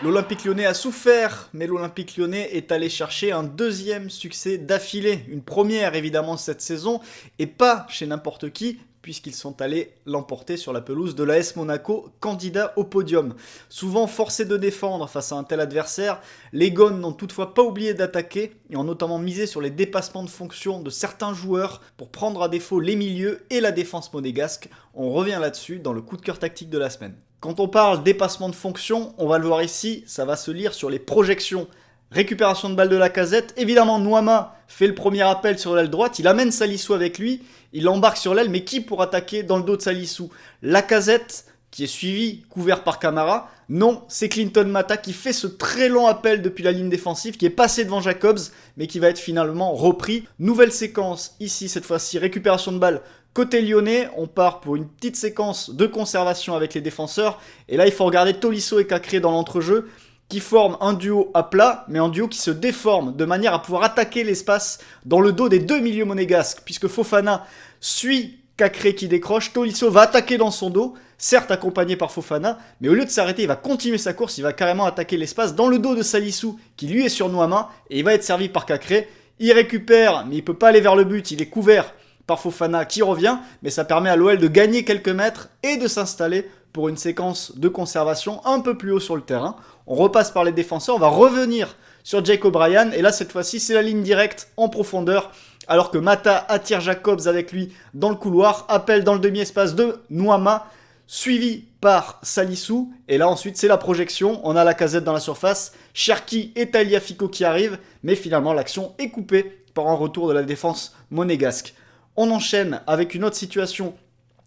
L'Olympique Lyonnais a souffert, mais l'Olympique Lyonnais est allé chercher un deuxième succès d'affilée. Une première évidemment cette saison, et pas chez n'importe qui, puisqu'ils sont allés l'emporter sur la pelouse de l'AS Monaco, candidat au podium. Souvent forcés de défendre face à un tel adversaire, les Gones n'ont toutefois pas oublié d'attaquer, et ont notamment misé sur les dépassements de fonction de certains joueurs pour prendre à défaut les milieux et la défense monégasque. On revient là-dessus dans le coup de cœur tactique de la semaine. Quand on parle dépassement de fonction, on va le voir ici, ça va se lire sur les projections. Récupération de balle de Lacazette, évidemment Nuama fait le premier appel sur l'aile droite, il amène Salisu avec lui, il embarque sur l'aile, mais qui pour attaquer dans le dos de Salisu? Lacazette, qui est suivi, couvert par Camara. Non, c'est Clinton Mata qui fait ce très long appel depuis la ligne défensive, qui est passé devant Jacobs, mais qui va être finalement repris. Nouvelle séquence, ici cette fois-ci, récupération de balle. Côté lyonnais, on part pour une petite séquence de conservation avec les défenseurs. Et là, il faut regarder Tolisso et Cacré dans l'entrejeu, qui forment un duo à plat, mais un duo qui se déforme de manière à pouvoir attaquer l'espace dans le dos des deux milieux monégasques, puisque Fofana suit Cacré qui décroche, Tolisso va attaquer dans son dos, certes accompagné par Fofana, mais au lieu de s'arrêter, il va continuer sa course, il va carrément attaquer l'espace dans le dos de Salisu, qui lui est sur Nuama, et il va être servi par Cacré. Il récupère, mais il peut pas aller vers le but, il est couvert par Fofana qui revient, mais ça permet à l'OL de gagner quelques mètres et de s'installer pour une séquence de conservation un peu plus haut sur le terrain. On repasse par les défenseurs, on va revenir sur Jake O'Brien, et là cette fois-ci c'est la ligne directe en profondeur, alors que Mata attire Jacobs avec lui dans le couloir, appelle dans le demi-espace de Nuama, suivi par Salisu, et là ensuite c'est la projection, on a Lacazette dans la surface, Cherki et Tagliafico qui arrivent, mais finalement l'action est coupée par un retour de la défense monégasque. On enchaîne avec une autre situation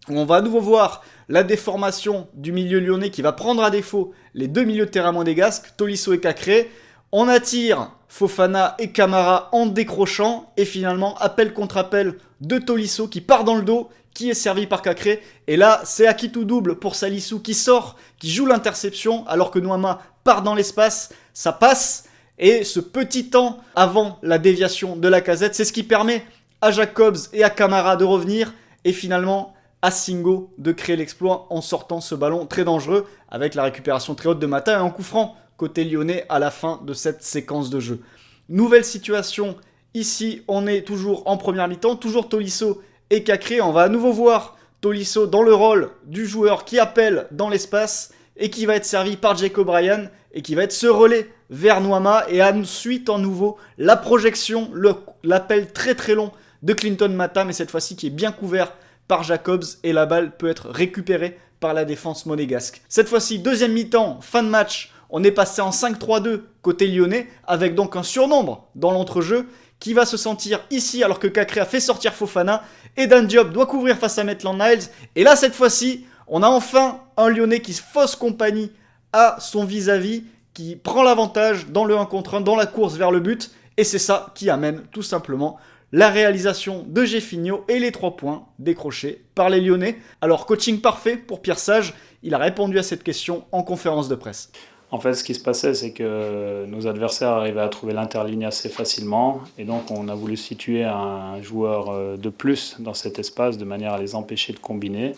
où on va à nouveau voir la déformation du milieu lyonnais qui va prendre à défaut les deux milieux de terrain monégasques, Tolisso et Cacré. On attire Fofana et Camara en décrochant, et finalement appel contre appel de Tolisso qui part dans le dos, qui est servi par Cacré. Et là, c'est acquis tout double pour Salisu qui sort, qui joue l'interception, alors que Nuama part dans l'espace. Ça passe, et ce petit temps avant la déviation de Lacazette, c'est ce qui permet à Jacobs et à Camara de revenir, et finalement à Singo de créer l'exploit en sortant ce ballon très dangereux avec la récupération très haute de Mata et un coup franc côté lyonnais à la fin de cette séquence de jeu. Nouvelle situation, ici on est toujours en première mi-temps, toujours Tolisso et Cacré, on va à nouveau voir Tolisso dans le rôle du joueur qui appelle dans l'espace et qui va être servi par Jake O'Brien et qui va être ce relais vers Nuama, et ensuite en nouveau la projection, l'appel très très long de Clinton Mata, mais cette fois-ci qui est bien couvert par Jacobs, et la balle peut être récupérée par la défense monégasque. Cette fois-ci, deuxième mi-temps, fin de match, on est passé en 5-3-2 côté lyonnais, avec donc un surnombre dans l'entrejeu, qui va se sentir ici alors que Cacré a fait sortir Fofana, et Dan Diop doit couvrir face à Maitland-Niles, et là cette fois-ci, on a enfin un lyonnais qui fausse compagnie à son vis-à-vis, qui prend l'avantage dans le 1 contre 1, dans la course vers le but, et c'est ça qui amène tout simplement la réalisation de Jefinho et les 3 points décrochés par les Lyonnais. Alors, coaching parfait pour Pierre Sage, il a répondu à cette question en conférence de presse. En fait, ce qui se passait, c'est que nos adversaires arrivaient à trouver l'interligne assez facilement, et donc on a voulu situer un joueur de plus dans cet espace de manière à les empêcher de combiner.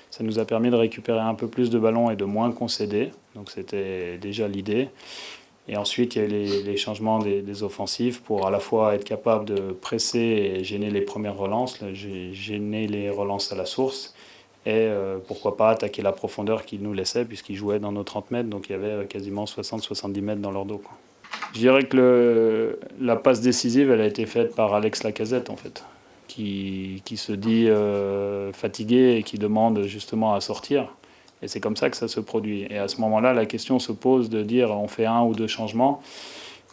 Ça nous a permis de récupérer un peu plus de ballons et de moins concéder, donc c'était déjà l'idée. Et ensuite, il y a les changements des offensifs pour à la fois être capable de presser et gêner les premières relances, gêner les relances à la source, et pourquoi pas attaquer la profondeur qu'ils nous laissaient, puisqu'ils jouaient dans nos 30 mètres, donc il y avait quasiment 60-70 mètres dans leur dos, quoi. Je dirais que la passe décisive, elle a été faite par Alex Lacazette, en fait, qui se dit fatigué et qui demande justement à sortir. Et c'est comme ça que ça se produit. Et à ce moment-là, la question se pose de dire on fait 1 ou 2 changements.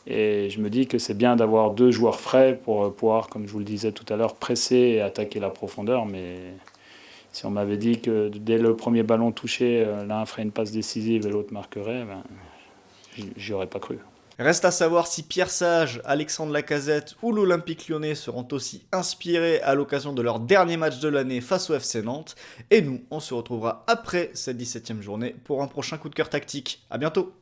Et je me dis que c'est bien d'avoir 2 joueurs frais pour pouvoir, comme je vous le disais tout à l'heure, presser et attaquer la profondeur. Mais si on m'avait dit que dès le premier ballon touché, l'un ferait une passe décisive et l'autre marquerait, j'y aurais pas cru. Reste à savoir si Pierre Sage, Alexandre Lacazette ou l'Olympique Lyonnais seront aussi inspirés à l'occasion de leur dernier match de l'année face au FC Nantes. Et nous, on se retrouvera après cette 17e journée pour un prochain coup de cœur tactique. A bientôt!